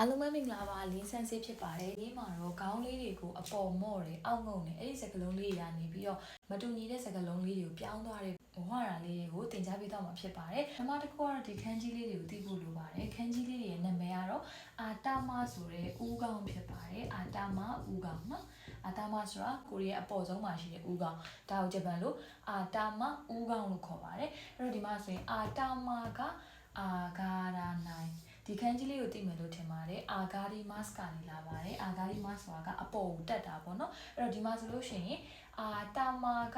အားလုံးပဲမင်္ဂလာပါလင်းဆန်းစေးဖြစ်ပါတယ်ဒီမှာတော့ခေါင်းလေးတွေကိုအပေါ်မော့တယ်အောက်ငုံတယ်အဲ့ဒီစကလုံးလေးတွေကနေပြီးတော့မတူညီတဲ့စကလုံးလေးတွေကိုပြောင်းသွားတဲ့ဝါရာလေးတွေကိုတင် जा ပေးတော့မှာဖြစ်ပါတယ်ပထမတစ်ခုကတော့ဒီခန်းကြီးလေးတွေကိုသိဖို့လိုပါတယ်ခန်းကြီးလေးတွေရဲ့နာမည်ကတော့အာတာမဆိုတဲ့ဦးခေါင်းဖြစ်ပါတယ်အာတာမဦးခေါင်းနော်အာတာမဆိုတာကိုရီးယားအပေါ်ဆုံးမှာရှိတဲ့ဦးခေါင်းဒါကိုဂျပန်လိုအာတာမဦးခေါင်းလို့ခေါ်ပါတယ်အဲ့တော့ဒီမှာဆိုရင်အာတာမကအာဂါရာနိုင်ဒီခန်းကြီးလေးကိုသိမယ်လို့ထင်ပါတယ်အာဂါဒီမတ်ကနေလာပါတယ်အာဂါဒီမတ်ဆိုတာကအပေါ်ကိုတက်တာပေါ့နော်အဲ့တော့ဒီမှာဆိုလို့ရှိရင်အာတာမာက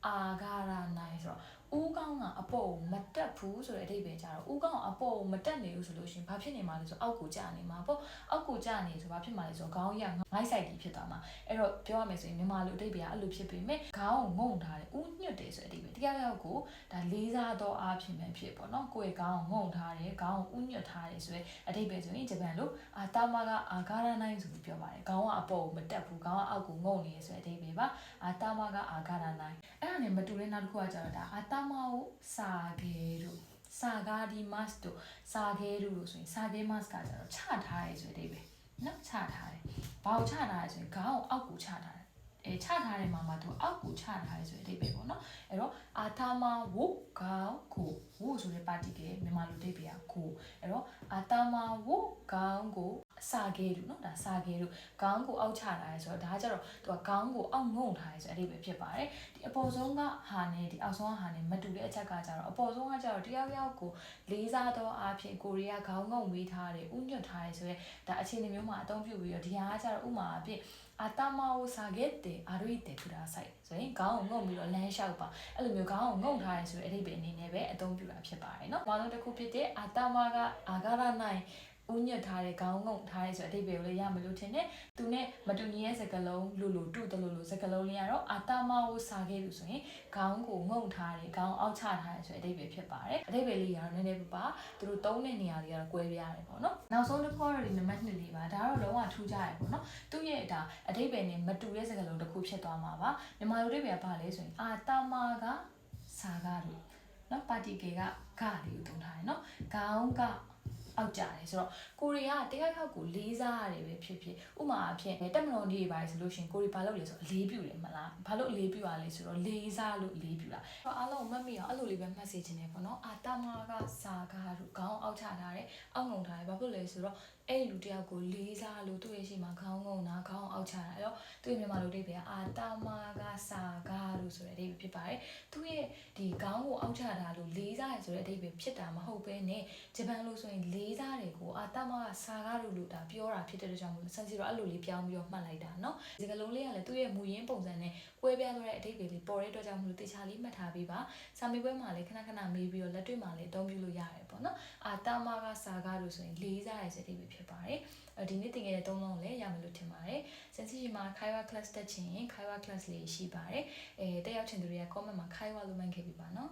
အာဂါရာနိုင်ဆိုတော့ဦးကောင်းကအပေါ်ကိုမတက်ဘူးဆိုတဲ့အဓိပ္ပာယ်ကြတော့ဦးကောင်းကအပေါ်ကိုမတက်နေဘူးဆိုလို့ရှိရင်ဘာဖြစ်နေမှာလဲဆိုအောက်ကိုကျနေမှာပေါ့အောက်ကိုကျနေဆိုဘာဖြစ်မှာလဲဆိုခေါင်းရငိုက်ဆိုင်ကြီးဖြစ်သွားမှာအဲ့တော့ပြောရမယ်ဆိုရင်မြန်မာလိုအဓိပ္ပာယ်ကအဲ့လိုဖြစ်ပေမဲ့ခေါင်းကိုငုံထားတယ်ဦးညွတ်တယ်ဆိုတဲ့အဓိပ္ပာယ်တရားရောက်ကိုဒါလေးစားသောအားဖြင့်ပဲဖြစ်ပေါ့နော်ကိုယ့်ရဲ့ခေါင်းကိုငုံထားတယ်ခေါင်းကိုဦးညွတ်ထားတယ်ဆိုတဲ့အဓိပ္ပာယ်ဆိုရင်ဂျပန်လိုအာတာမာကအာဂါရာနိုင်ဆိုပြီးပြောပါတယ်ခေါင်းကအပေါ်ကိုမတက်ဘူးခေါင်းကအောက်ကိုငုံနေရဆိုတဲ့အဓိပ္ပာယ်ပါအာတာမာကအာဂါရာနိုင်အဲ့ဒါနဲ့မတူတဲ့နောက်တစ်ခုကကျတော့ဒါအာတာမာကိုစာကေတို့စာဂါဒီမတ်တို့စာကေတို့လို့ဆိုရင်စာကေမတ်ကကျတော့ချထားရဲဆိုတဲ့အဓိပ္ပာယ်နော်ချထားတယ်ဘာကိုချထားရဲဆိုရင်ခေါင်းကိုအောက်ကိုချထားတယ်ချထားတဲ့မှာသူအောက်ကိုချထားရဲဆိုတဲ့အဓိပ္ပာယ်ပေါ့နော်အဲ့တော့အာတာမာဝုခေါင်းကိုဝုဆိုတဲ့ပါတီကမြန်မာလိုအဓိပ္ပာယ်ကိုအဲ့တော့အာတာမာဝုခေါင်းကိုစာကေတို့နော်ဒါစာကေတို့ခေါင်းကိုအောက်ချထားရဲဆိုတော့ဒါကကျတော့သူကခေါင်းကိုအောက်ငုံထားရဲဆိုတဲ့အဓိပ္ပာယ်ဖြစ်ပါတယ်ဒီအပေါ်ဆုံးကဟာနဲ့ဒီအောက်ဆုံးကဟာနဲ့မတူတဲ့အချက်ကကျတော့အပေါ်ဆုံးကကျတော့တယောက်ယောက်ကိုလေးစားသောအားဖြင့်ကိုရီးယားခေါင်းငုံမေးထားတယ်ဥညွတ်ထားရဲဆိုတဲ့ဒါအခြေအနေမျိုးမှာအသုံးပြုပြီးတော့ဒီဟာကကျတော့ဥမာအဖြစ်အာတာမာကိုစာကေတဲ့အာရိတဲ့ကူတာဆိုင်ဆိုရင်ခေါင်းကိုငုံပြီးတော့လမ်းလျှောက်ပါအဲ့လိုမျိုးခေါင်းကိုငုံထားရဲဆိုတဲ့အဓိပ္ပာယ်အနေနဲ့ပဲအသုံးပြုတာဖြစ်ပါတယ်เนาะဘာလို့တစ်ခုဖြစ်တဲ့အာတာမာကအာဂါရနိုင်ဦးညွတ်ထားတဲ့ခေါင်းငုံထားရဲဆိုတဲ့အဓိပ္ပာယ်ကိုလည်းရမလို့ထင်တယ်သူနဲ့မတူညီတဲ့စကားလုံးလို့တူတယ်လို့စကားလုံးလေးကတော့အာတာမာကိုစာခဲ့လို့ဆိုရင်ခေါင်းကိုငုံထားတယ်ခေါင်းအောက်ချထားရဲဆိုတဲ့အဓိပ္ပာယ်ဖြစ်ပါတယ်အဓိပ္ပာယ်လေးကတော့နည်းနည်းပါသူတို့သုံးတဲ့နေရာလေးကတော့ကွဲပြားတယ်ပေါ့နော်နောက်ဆုံးတစ်ခုကတော့ဒီနံပါတ်2လေးပါဒါတော့လုံးဝထူးခြားတယ်ပေါ့နော်သူ့ရဲ့ဒါအဓိပ္ပာယ်နဲ့မတူတဲ့စကားလုံးတစ်ခုဖြစ်သွားမှာပါမြန်မာလိုအဓိပ္ပာယ်ကဘာလဲဆိုရင်အာတာမာကစာကားလို့နော်ပါတီကေကဂလေးကိုသုံးထားတယ်နော်ခေါင်းကအောက်ကြတယ်ဆိုတော့ကိုရီးယားတရားရောက်ကိုလေးစားရတယ်ပဲဖြစ်ဖြစ်ဥမာအဖြစ်တက်မတော်နေပါဆိုလို့ရှင်ကိုရီဘာလုပ်လဲဆိုအလေးပြုတယ်မလားဘာလို့အလေးပြုရလဲဆိုတော့လေးစားလို့အလေးပြုတာတော့အားလုံးမတ်မိအောင်အဲ့လိုလေးပဲမှတ်စေချင်တယ်ပေါ့နော်အာတာမာကစာကားတို့ခေါင်းအောက်ချထားတယ်အောက်ငုံထားတယ်ဘာဖြစ်လဲဆိုတော့အဲ့လူတယောက်ကိုလေးစားလို့သူ့ရဲ့ရှိမှာခေါင်းငုံတာခေါင်းအောက်ချတာအဲ့တော့သူ့ရဲ့မြန်မာလိုအဓိပ္ပာယ်အာတာမာကစာကားတို့ဆိုတဲ့အဓိပ္ပာယ်ဖြစ်ပါတယ်သူ့ရဲ့ဒီခေါင်းကိုအောက်ချတာလို့လေးစားရဆိုတဲ့အဓိပ္ပာယ်ဖြစ်တာမဟုတ်ဘဲနဲ့ဂျပန်လိုဆိုရင်လေးစားတယ်ကိုအာတာမာကစာကားလို့ဒါပြောတာဖြစ်တဲ့အတွက်ကြောင့်ဆန်စီတော့အဲ့လိုလေးပြောင်းပြီးတော့မှတ်လိုက်တာเนาะဒီကလုံးလေးကလည်းသူ့ရဲ့မူရင်းပုံစံနဲ့ကွဲပြားသွားတဲ့အဓိပ္ပာယ်လေးပေါ်တဲ့အတွက်ကြောင့်မလို့တေချာလေးမှတ်ထားပေးပါစာမေးပွဲမှာလည်းခဏခဏမေးပြီးတော့လက်တွေ့မှာလည်းအသုံးပြုလို့ရတယ်ပေါ့နော်အာတာမာကစာကားလို့ဆိုရင်လေးစားရဆိုတဲ့အဓိပ္ပာယ်ဖြစ်ပါတယ်ဒီနေ့သင်ခဲ့တဲ့သုံးလုံးလည်းရမယ်လို့ထင်ပါတယ်စင်စီရှိမှာ Kaiwa class တက်ချင်ရင် Kaiwa class လေးရှိပါတယ်တက်ရောက်ချင်သူတွေက comment မှာ Kaiwa လို့မှတ်ခဲ့ပြပါနော်